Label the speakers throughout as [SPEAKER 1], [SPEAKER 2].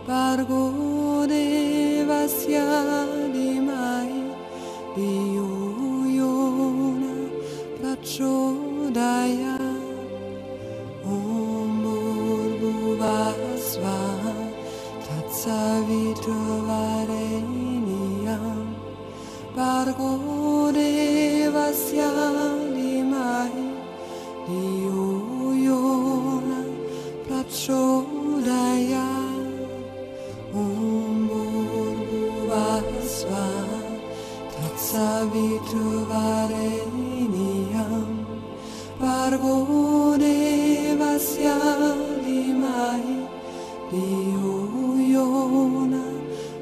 [SPEAKER 1] Bargo devasya dimai diyuyona prachodaya Om Bhurvasva Tatsaviturvarenyam Bargo devasya dimai diyuyona prachodaya Om Bhurvasva Tatsaviturvarenyam Bargo devasya dimai diyuyona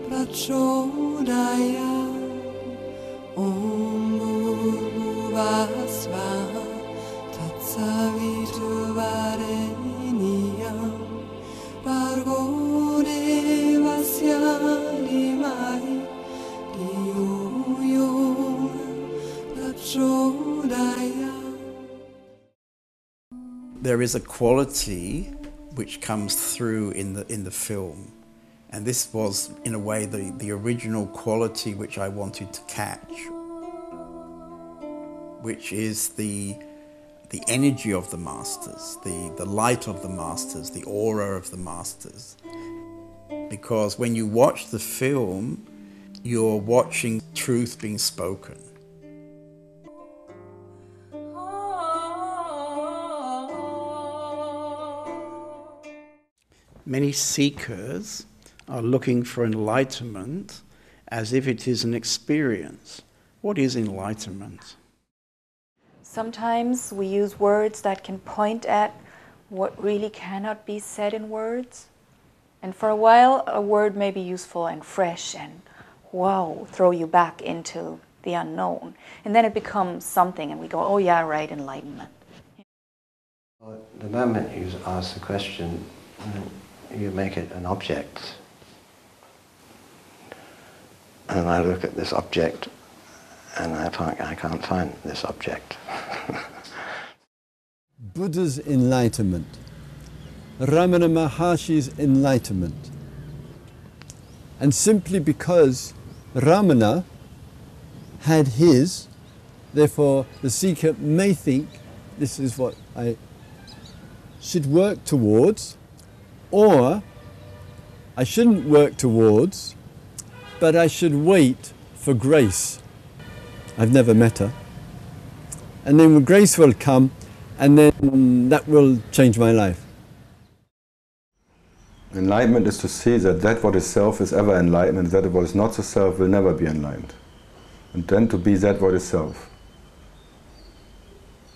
[SPEAKER 1] prachodaya Om Bhurvasva Tatsaviturvarenyam Bargo devasya dimai diyuyona prachodaya.
[SPEAKER 2] There is a quality which comes through in the film, and this was in a way the original quality which I wanted to catch, which is the energy of the masters, the light of the masters, the aura of the masters. Because when you watch the film, you're watching truth being spoken. Many seekers are looking for enlightenment as if it is an experience. What is enlightenment?
[SPEAKER 3] Sometimes we use words that can point at what really cannot be said in words. And for a while, a word may be useful and fresh and, wow, throw you back into the unknown. And then it becomes something and we go, oh yeah, right, enlightenment.
[SPEAKER 4] Well, the moment you ask the question, you make it an object. And I look at this object and I can't find this object.
[SPEAKER 5] Buddha's enlightenment, Ramana Maharshi's enlightenment. And simply because Ramana had his, therefore the seeker may think this is what I should work towards, or I shouldn't work towards, but I should wait for grace. I've never met her. And then grace will come, and then that will change my life.
[SPEAKER 6] Enlightenment is to see that what is self is ever enlightened, and that what is not so self will never be enlightened. And then to be that what is self.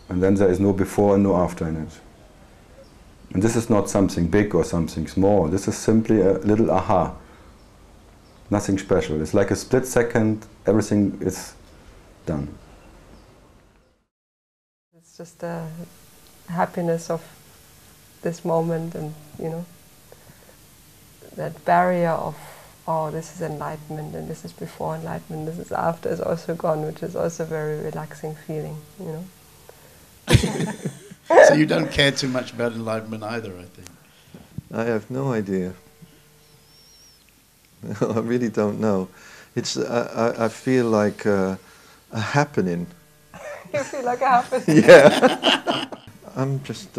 [SPEAKER 6] And then there is no before and no after in it. And this is not something big or something small. This is simply a little aha. Nothing special. It's like a split second, everything is done.
[SPEAKER 7] It's just the happiness of this moment, and that barrier of, oh, this is enlightenment and this is before enlightenment, this is after, is also gone, which is also a very relaxing feeling,
[SPEAKER 2] So you don't care too much about enlightenment either, I think.
[SPEAKER 8] I have no idea. I really don't know. It's I feel like a happening.
[SPEAKER 7] You feel like a happening?
[SPEAKER 8] Yeah. I'm just,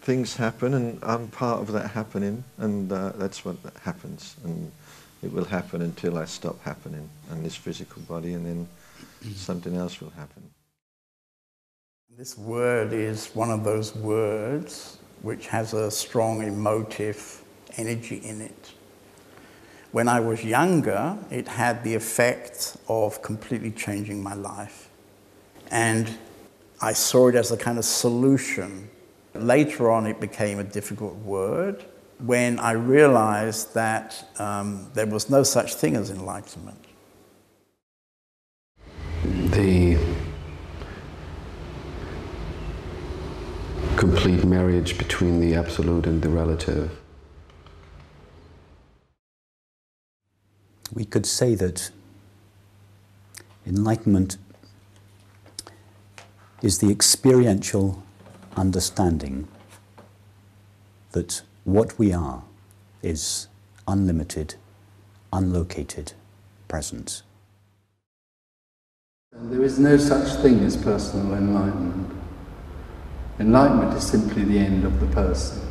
[SPEAKER 8] things happen and I'm part of that happening, and that's what happens. And it will happen until I stop happening in this physical body, and then something else will happen.
[SPEAKER 2] This word is one of those words which has a strong emotive energy in it. When I was younger, it had the effect of completely changing my life. And I saw it as a kind of solution. Later on, it became a difficult word when I realized that there was no such thing as enlightenment.
[SPEAKER 9] The complete marriage between the absolute and the relative.
[SPEAKER 10] We could say that enlightenment is the experiential understanding that what we are is unlimited, unlocated presence.
[SPEAKER 5] There is no such thing as personal enlightenment. Enlightenment is simply the end of the person.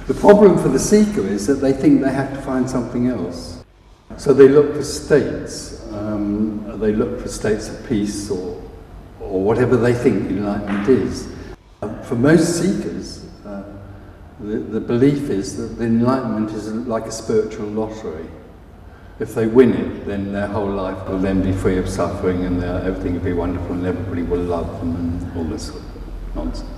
[SPEAKER 5] The problem for the seeker is that they think they have to find something else. So they look for states. They look for states of peace or whatever they think enlightenment is. For most seekers, the belief is that the enlightenment is like a spiritual lottery. If they win it, then their whole life will then be free of suffering and everything will be wonderful and everybody will love them and all this sort of nonsense.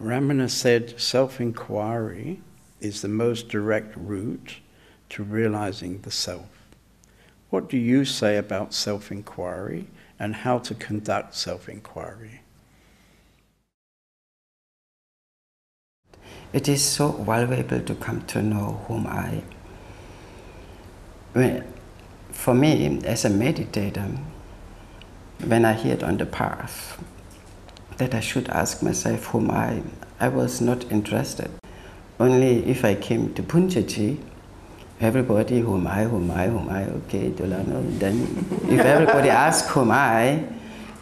[SPEAKER 2] Ramana said self-enquiry is the most direct route to realizing the self. What do you say about self-enquiry and how to conduct self-enquiry?
[SPEAKER 11] It is so valuable to come to know whom I. For me, as a meditator, when I hear it on the path, that I should ask myself whom I was not interested. Only if I came to Punjaji, everybody whom I, okay, Dolano. Then if everybody asks whom I,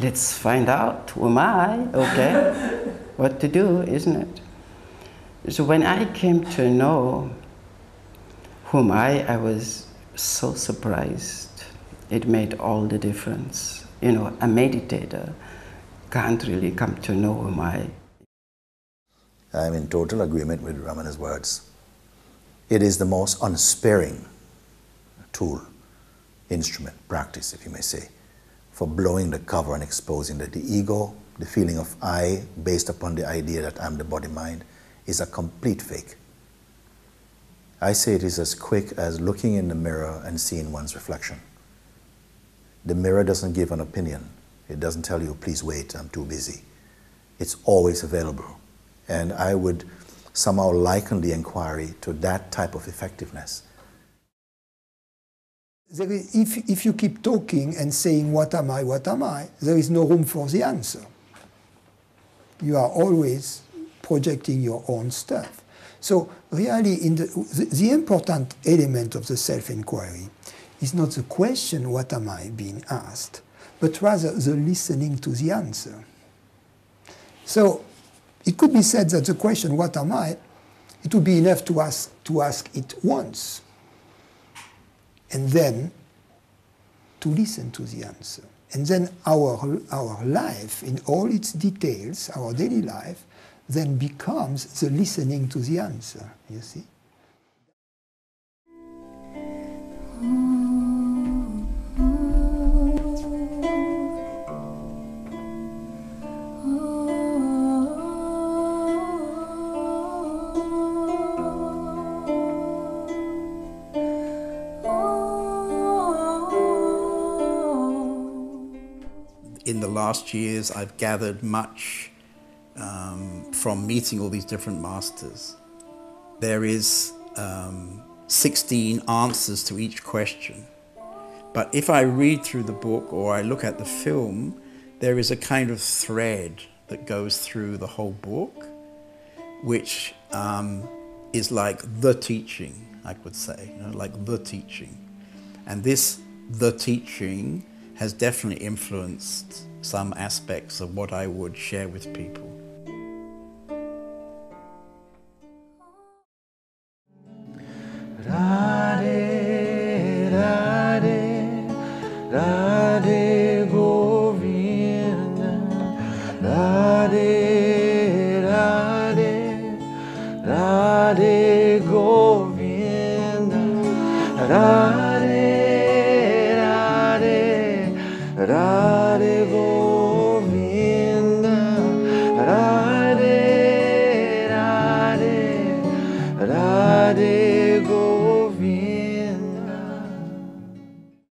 [SPEAKER 11] let's find out whom I, okay, what to do, isn't it? So when I came to know whom I was so surprised. It made all the difference. You know, a meditator can't really come to know whom
[SPEAKER 12] I'm in total agreement with Ramana's words. It is the most unsparing tool, instrument, practice, if you may say, for blowing the cover and exposing that the ego, the feeling of I, based upon the idea that I'm the body-mind, is a complete fake. I say it is as quick as looking in the mirror and seeing one's reflection. The mirror doesn't give an opinion. It doesn't tell you, please wait, I'm too busy. It's always available. And I would somehow liken the inquiry to that type of effectiveness.
[SPEAKER 13] If you keep talking and saying, what am I, there is no room for the answer. You are always projecting your own stuff. So really, the important element of the self-inquiry is not the question, what am I, being asked, but rather the listening to the answer. So it could be said that the question, what am I, it would be enough to ask it once, and then to listen to the answer. And then our life, in all its details, our daily life, then becomes the listening to the answer, you see?
[SPEAKER 2] In the last years, I've gathered much from meeting all these different masters. There is 16 answers to each question. But if I read through the book or I look at the film, there is a kind of thread that goes through the whole book, which is like the teaching, I would say, you know, like the teaching. And this, the teaching, has definitely influenced some aspects of what I would share with people.